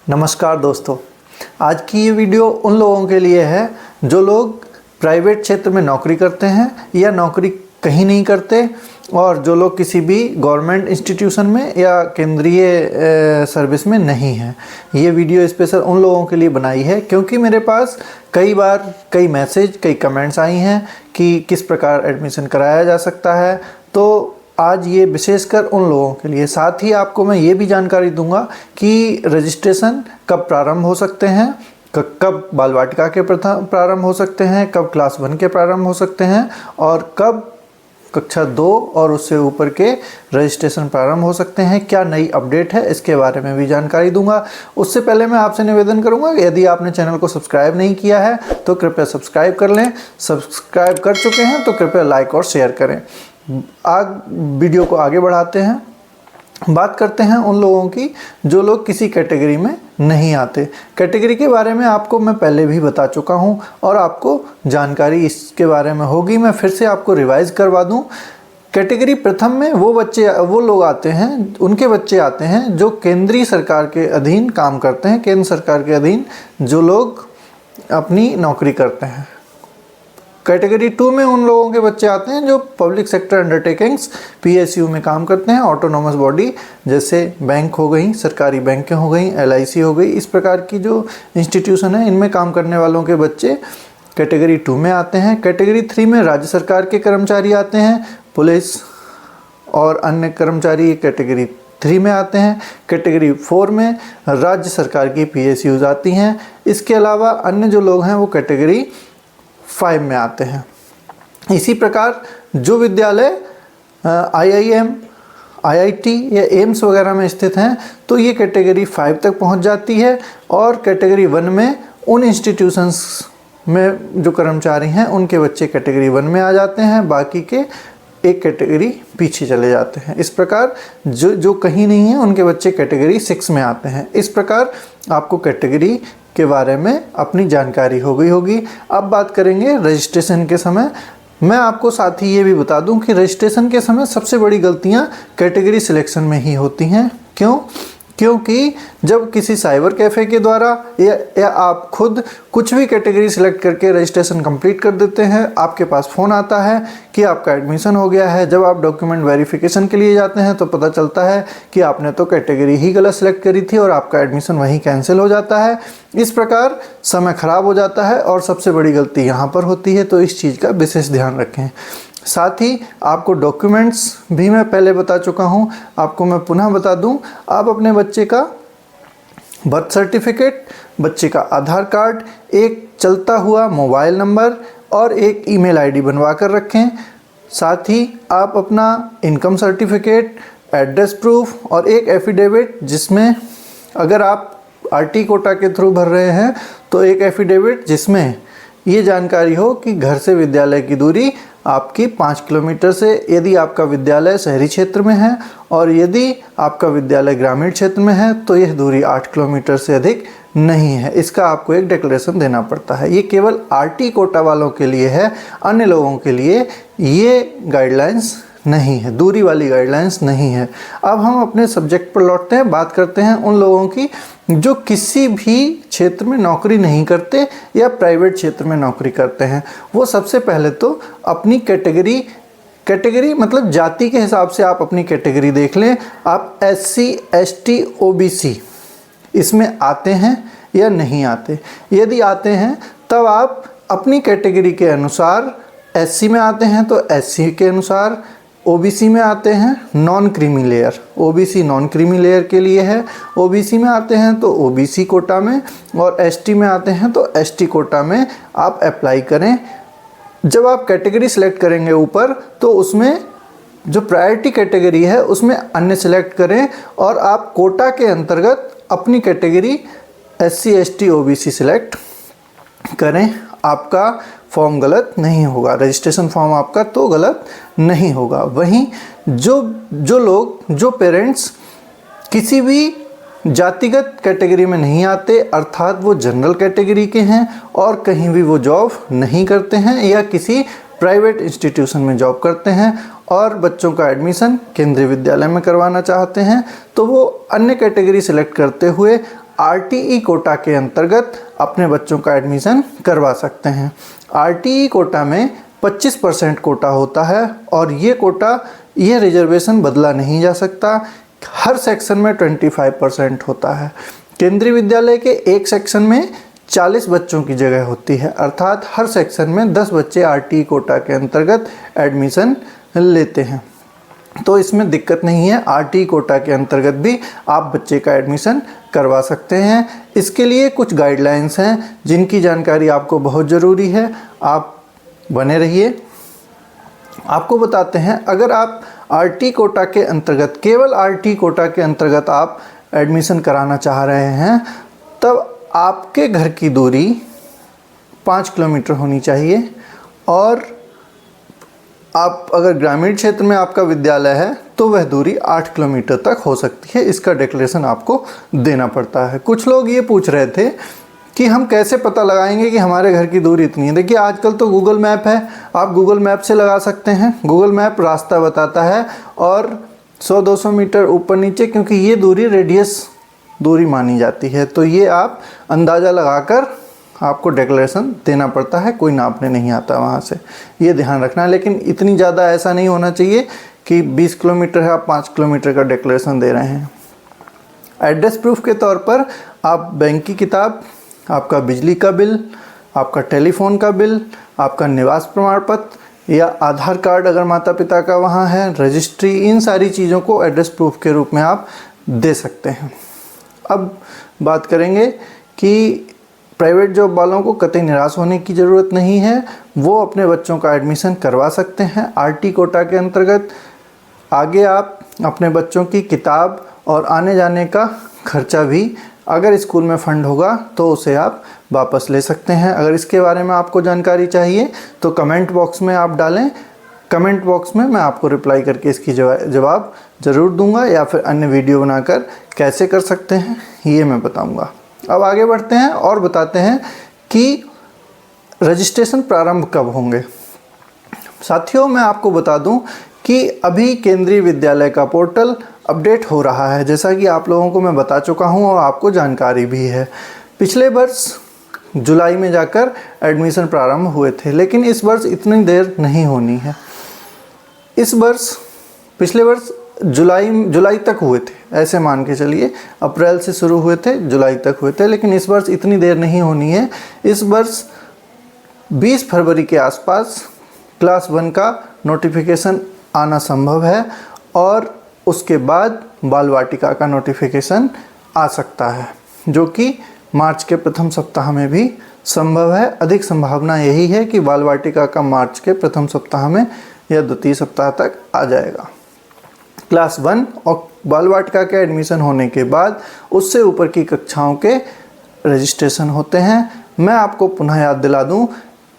नमस्कार दोस्तों, आज की ये वीडियो उन लोगों के लिए है जो लोग प्राइवेट क्षेत्र में नौकरी करते हैं या नौकरी कहीं नहीं करते, और जो लोग किसी भी गवर्नमेंट इंस्टीट्यूशन में या केंद्रीय सर्विस में नहीं हैं। ये वीडियो स्पेशल उन लोगों के लिए बनाई है क्योंकि मेरे पास कई बार कई मैसेज, कई कमेंट्स आई हैं कि किस प्रकार एडमिशन कराया जा सकता है। तो आज ये विशेषकर उन लोगों के लिए, साथ ही आपको मैं ये भी जानकारी दूंगा कि रजिस्ट्रेशन कब प्रारंभ हो सकते हैं, कब बाल वाटिका के प्रारंभ हो सकते हैं, कब क्लास 1 के प्रारंभ हो सकते हैं और कब कक्षा 2 और उससे ऊपर के रजिस्ट्रेशन प्रारंभ हो सकते हैं। क्या नई अपडेट है इसके बारे में भी जानकारी दूंगा। उससे पहले मैं आपसे निवेदन करूंगा कि यदि आपने चैनल को सब्सक्राइब नहीं किया है तो कृपया सब्सक्राइब कर लें। सब्सक्राइब कर चुके हैं तो कृपया लाइक और शेयर करें। वीडियो को आगे बढ़ाते हैं। बात करते हैं उन लोगों की जो लोग किसी कैटेगरी में नहीं आते। कैटेगरी के बारे में आपको मैं पहले भी बता चुका हूं और आपको जानकारी इसके बारे में होगी। मैं फिर से आपको रिवाइज करवा दूं। कैटेगरी प्रथम में वो लोग आते हैं, उनके बच्चे आते हैं जो केंद्रीय सरकार के अधीन काम करते हैं, केंद्र सरकार के अधीन जो लोग अपनी नौकरी करते हैं। कैटेगरी 2 में उन लोगों के बच्चे आते हैं जो पब्लिक सेक्टर अंडरटेकिंग्स PSU में काम करते हैं, ऑटोनोमस बॉडी जैसे बैंक हो गई, सरकारी बैंकें हो गई, LIC हो गई, इस प्रकार की जो इंस्टीट्यूशन है इनमें काम करने वालों के बच्चे कैटेगरी 2 में आते हैं। कैटेगरी 3 में राज्य सरकार के कर्मचारी आते हैं, पुलिस और अन्य कर्मचारी कैटेगरी 3 में आते हैं। कैटेगरी 4 में राज्य सरकार की PSUs आती हैं। इसके अलावा अन्य जो लोग हैं वो कैटेगरी 5 में आते हैं। इसी प्रकार जो विद्यालय IIM, IIT या एम्स वगैरह में स्थित हैं तो ये कैटेगरी 5 तक पहुंच जाती है, और कैटेगरी 1 में उन इंस्टीट्यूशंस में जो कर्मचारी हैं उनके बच्चे कैटेगरी 1 में आ जाते हैं, बाकी के एक कैटेगरी पीछे चले जाते हैं। इस प्रकार जो कहीं नहीं है उनके बच्चे कैटेगरी 6 में आते हैं। इस प्रकार आपको कैटेगरी के बारे में अपनी जानकारी हो गई होगी। अब बात करेंगे रजिस्ट्रेशन के समय। मैं आपको साथ ही ये भी बता दूं कि रजिस्ट्रेशन के समय सबसे बड़ी गलतियां कैटेगरी सिलेक्शन में ही होती हैं। क्योंकि जब किसी साइबर कैफ़े के द्वारा या आप खुद कुछ भी कैटेगरी सिलेक्ट करके रजिस्ट्रेशन कंप्लीट कर देते हैं, आपके पास फ़ोन आता है कि आपका एडमिशन हो गया है। जब आप डॉक्यूमेंट वेरिफिकेशन के लिए जाते हैं तो पता चलता है कि आपने तो कैटेगरी ही गलत सेलेक्ट करी थी और आपका एडमिशन वहीं कैंसिल हो जाता है। इस प्रकार समय ख़राब हो जाता है और सबसे बड़ी गलती यहाँ पर होती है, तो इस चीज़ का विशेष ध्यान रखें। साथ ही आपको डॉक्यूमेंट्स भी मैं पहले बता चुका हूँ, आपको मैं पुनः बता दूँ। आप अपने बच्चे का बर्थ सर्टिफिकेट, बच्चे का आधार कार्ड, एक चलता हुआ मोबाइल नंबर और एक ईमेल ID बनवा कर रखें। साथ ही आप अपना इनकम सर्टिफिकेट, एड्रेस प्रूफ और एक एफिडेविट, जिसमें अगर आप RT कोटा के थ्रू भर रहे हैं तो एक एफिडेविट जिसमें ये जानकारी हो कि घर से विद्यालय की दूरी आपकी 5 किलोमीटर से, यदि आपका विद्यालय शहरी क्षेत्र में है, और यदि आपका विद्यालय ग्रामीण क्षेत्र में है तो यह दूरी 8 किलोमीटर से अधिक नहीं है। इसका आपको एक डिक्लेरेशन देना पड़ता है। ये केवल RT कोटा वालों के लिए है, अन्य लोगों के लिए ये गाइडलाइंस नहीं है, दूरी वाली गाइडलाइंस नहीं है। अब हम अपने सब्जेक्ट पर लौटते हैं। बात करते हैं उन लोगों की जो किसी भी क्षेत्र में नौकरी नहीं करते या प्राइवेट क्षेत्र में नौकरी करते हैं। वो सबसे पहले तो अपनी कैटेगरी मतलब जाति के हिसाब से आप अपनी कैटेगरी देख लें। आप SC, ST, OBC इसमें आते हैं या नहीं आते। यदि आते हैं तब आप अपनी कैटेगरी के अनुसार, SC में आते हैं तो SC के अनुसार, OBC में आते हैं non creamy layer, OBC non creamy layer के लिए है, OBC में आते हैं तो OBC कोटा में, और ST में आते हैं तो ST कोटा में आप अप्लाई करें। जब आप कैटेगरी सिलेक्ट करेंगे ऊपर तो उसमें जो प्रायोरिटी कैटेगरी है उसमें अन्य सिलेक्ट करें, और आप कोटा के अंतर्गत अपनी category SC, ST, OBC select करें। आपका फॉर्म गलत नहीं होगा, रजिस्ट्रेशन फॉर्म आपका तो गलत नहीं होगा। वहीं जो पेरेंट्स किसी भी जातिगत कैटेगरी में नहीं आते, अर्थात वो जनरल कैटेगरी के हैं और कहीं भी वो जॉब नहीं करते हैं या किसी प्राइवेट इंस्टीट्यूशन में जॉब करते हैं और बच्चों का एडमिशन केंद्रीय विद्यालय में करवाना चाहते हैं, तो वो अन्य कैटेगरी सिलेक्ट करते हुए RTE कोटा के अंतर्गत अपने बच्चों का एडमिशन करवा सकते हैं। RTE कोटा में 25% कोटा होता है और ये रिजर्वेशन बदला नहीं जा सकता। हर सेक्शन में 25% होता है। केंद्रीय विद्यालय के एक सेक्शन में 40 बच्चों की जगह होती है, अर्थात हर सेक्शन में 10 बच्चे RTE कोटा के अंतर्गत एडमिशन लेते हैं। तो इसमें दिक्कत नहीं है, RTE कोटा के अंतर्गत भी आप बच्चे का एडमिशन करवा सकते हैं। इसके लिए कुछ गाइडलाइंस हैं जिनकी जानकारी आपको बहुत ज़रूरी है, आप बने रहिए। आपको बताते हैं, अगर आप RTE कोटा के अंतर्गत, केवल RTE कोटा के अंतर्गत आप एडमिशन कराना चाह रहे हैं, तब आपके घर की दूरी 5 किलोमीटर होनी चाहिए और आप अगर ग्रामीण क्षेत्र में आपका विद्यालय है तो वह दूरी 8 किलोमीटर तक हो सकती है। इसका डिक्लेरेशन आपको देना पड़ता है। कुछ लोग ये पूछ रहे थे कि हम कैसे पता लगाएंगे कि हमारे घर की दूरी इतनी है। देखिए, आजकल तो गूगल मैप है, आप गूगल मैप से लगा सकते हैं। गूगल मैप रास्ता बताता है और 100-200 मीटर ऊपर नीचे, क्योंकि ये दूरी रेडियस दूरी मानी जाती है, तो ये आप अंदाज़ा लगाकर आपको डिक्लेरेशन देना पड़ता है। कोई नापने नहीं आता वहाँ से, ये ध्यान रखना है। लेकिन इतनी ज़्यादा ऐसा नहीं होना चाहिए कि 20 किलोमीटर है आप 5 किलोमीटर का डिक्लेरेशन दे रहे हैं। एड्रेस प्रूफ के तौर पर आप बैंक की किताब, आपका बिजली का बिल, आपका टेलीफोन का बिल, आपका निवास प्रमाण पत्र या आधार कार्ड अगर माता पिता का वहाँ है, रजिस्ट्री, इन सारी चीज़ों को एड्रेस प्रूफ के रूप में आप दे सकते हैं। अब बात करेंगे कि प्राइवेट जॉब वालों को कतई निराश होने की ज़रूरत नहीं है, वो अपने बच्चों का एडमिशन करवा सकते हैं RTE कोटा के अंतर्गत। आगे आप अपने बच्चों की किताब और आने जाने का खर्चा भी, अगर स्कूल में फ़ंड होगा तो उसे आप वापस ले सकते हैं। अगर इसके बारे में आपको जानकारी चाहिए तो कमेंट बॉक्स में आप डालें, कमेंट बॉक्स में मैं आपको रिप्लाई करके इसकी जवाब ज़रूर दूंगा, या फिर अन्य वीडियो बनाकर कैसे कर सकते हैं ये मैं बताऊंगा। अब आगे बढ़ते हैं और बताते हैं कि रजिस्ट्रेशन प्रारंभ कब होंगे। साथियों, मैं आपको बता दूं कि अभी केंद्रीय विद्यालय का पोर्टल अपडेट हो रहा है, जैसा कि आप लोगों को मैं बता चुका हूं और आपको जानकारी भी है। पिछले वर्ष जुलाई में जाकर एडमिशन प्रारंभ हुए थे, लेकिन इस वर्ष इतनी देर नहीं होनी है। इस वर्ष, पिछले वर्ष जुलाई तक हुए थे, ऐसे मान के चलिए। अप्रैल से शुरू हुए थे, जुलाई तक हुए थे, लेकिन इस वर्ष इतनी देर नहीं होनी है। इस वर्ष 20 फरवरी के आसपास क्लास 1 का नोटिफिकेशन आना संभव है और उसके बाद बाल वाटिका का नोटिफिकेशन आ सकता है, जो कि मार्च के प्रथम सप्ताह में भी संभव है। अधिक संभावना यही है कि बाल वाटिका का मार्च के प्रथम सप्ताह में या द्वितीय सप्ताह तक आ जाएगा। क्लास 1 और बाल वाटिका के एडमिशन होने के बाद उससे ऊपर की कक्षाओं के रजिस्ट्रेशन होते हैं। मैं आपको पुनः याद दिला दूं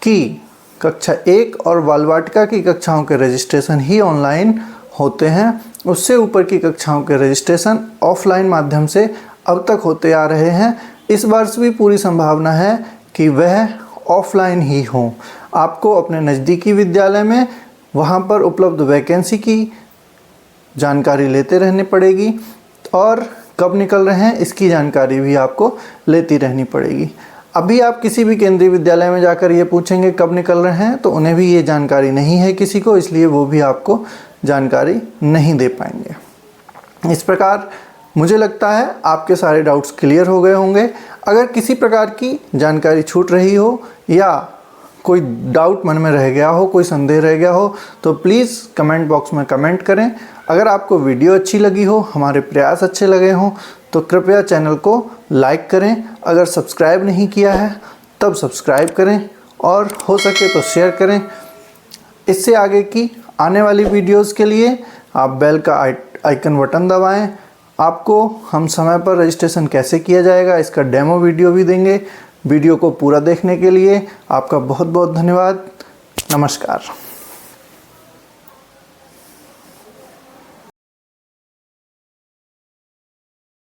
कि कक्षा 1 और बाल वाटिका की कक्षाओं के रजिस्ट्रेशन ही ऑनलाइन होते हैं। उससे ऊपर की कक्षाओं के रजिस्ट्रेशन ऑफलाइन माध्यम से अब तक होते आ रहे हैं। इस वर्ष भी पूरी संभावना है कि वह ऑफलाइन ही हों। आपको अपने नज़दीकी विद्यालय में वहाँ पर उपलब्ध वैकेंसी की जानकारी लेते रहनी पड़ेगी और कब निकल रहे हैं इसकी जानकारी भी आपको लेती रहनी पड़ेगी। अभी आप किसी भी केंद्रीय विद्यालय में जाकर ये पूछेंगे कब निकल रहे हैं, तो उन्हें भी ये जानकारी नहीं है किसी को, इसलिए वो भी आपको जानकारी नहीं दे पाएंगे। इस प्रकार मुझे लगता है आपके सारे डाउट्स क्लियर हो गए होंगे। अगर किसी प्रकार की जानकारी छूट रही हो या कोई डाउट मन में रह गया हो, कोई संदेह रह गया हो, तो प्लीज़ कमेंट बॉक्स में कमेंट करें। अगर आपको वीडियो अच्छी लगी हो, हमारे प्रयास अच्छे लगे हों, तो कृपया चैनल को लाइक करें। अगर सब्सक्राइब नहीं किया है तब सब्सक्राइब करें और हो सके तो शेयर करें। इससे आगे की आने वाली वीडियोस के लिए आप बेल का आइकन बटन दबाएं। आपको हम समय पर रजिस्ट्रेशन कैसे किया जाएगा इसका डेमो वीडियो भी देंगे। वीडियो को पूरा देखने के लिए आपका बहुत बहुत धन्यवाद। नमस्कार।